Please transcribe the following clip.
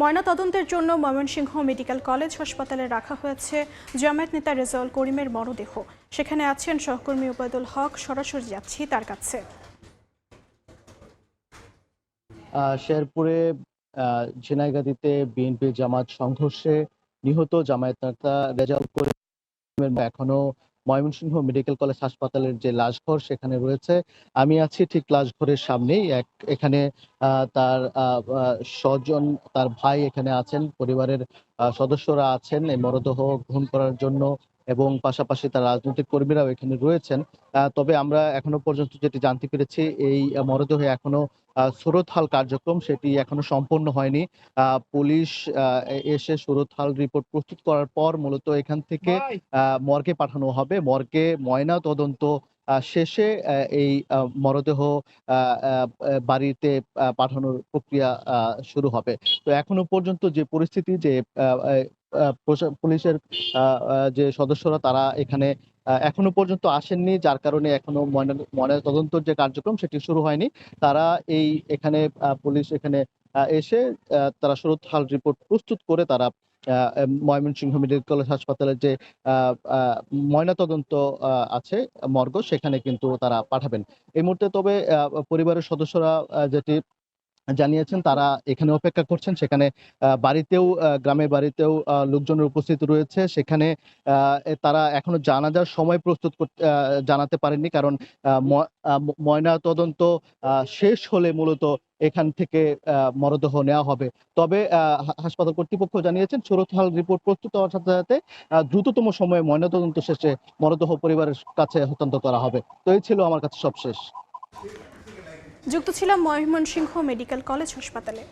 ময়নাতদন্তের জন্য Mymensingh medical college হাসপাতালে রাখা হয়েছে জামায়াত নেতা রেজাউল করিমের মরদেহ। সেখানে আছেন সহকর্মী ওবায়দুল হক। সরাসরি যাচ্ছি তার কাছে। শেরপুরে ঝিনাইগাতীতে বিএনপি জামাত সংঘর্ষে নিহত জামায়াত নেতা রেজাউল করিম এখনো ময়মনসিংহ মেডিকেল কলেজ হাসপাতালের যে লাশঘর সেখানে রয়েছে। আমি আছি ঠিক লাশঘরের সামনেই। এখানে তার স্বজন, তার ভাই এখানে আছেন, পরিবারের সদস্যরা আছেন এই মরদেহ গ্রহণ করার জন্য, এবং পাশাপাশি তার রাজনৈতিক কর্মীরাও এখানে রয়েছেন। তবে আমরা এখনো পর্যন্ত যেটি জানতে পেরেছি, এই মরদেহে এখনো সুরতহাল কার্যক্রম সেটি এখনো সম্পন্ন হয়নি। পুলিশ এসে সুরতহাল রিপোর্ট প্রস্তুত করার পর মূলত এখান থেকে মর্গে পাঠানো হবে। মর্গে ময়না তদন্ত শেষে এই মরদেহ বাড়িতে পাঠানোর প্রক্রিয়া শুরু হবে। তো এখনো পর্যন্ত যে পরিস্থিতি, যে পুলিশের যে সদস্যরা তারা এখানে এখনো পর্যন্ত আসেননি, যার কারণে এখনো ময়না তদন্তের যে কার্যক্রম সেটি শুরু হয়নি। তারা এখানে পুলিশ এখানে এসে তারা সুরতহাল রিপোর্ট প্রস্তুত করে তারা ময়মনসিংহ মেডিকেল কলেজ হাসপাতালের যে ময়নাতদন্ত আছে মর্গ, সেখানে কিন্তু তারা পাঠাবেন এই মুহূর্তে। তবে পরিবারের সদস্যরা যেটি জানিয়েছেন, তারা এখানে অপেক্ষা করছেন। সেখানে বাড়িতেও গ্রামের বাড়িতেও লোকজনের উপস্থিতি রয়েছে। সেখানে তারা এখনো জানাজার সময় প্রস্তুত জানাতে পারেননি, কারণ ময়না তদন্ত শেষ হলে মূলত এখান থেকে মরদেহ নেওয়া হবে। তবে হাসপাতাল কর্তৃপক্ষ জানিয়েছেন সুরতহাল রিপোর্ট প্রস্তুত হওয়ার সাথে সাথে দ্রুততম সময়ে ময়নাতদন্ত শেষে মরদেহ পরিবারের কাছে হস্তান্তর করা হবে। তো এই ছিল আমার কাছে সবশেষ। যুক্ত ছিলাম ময়মনসিংহ মেডিকেল কলেজ হাসপাতালে।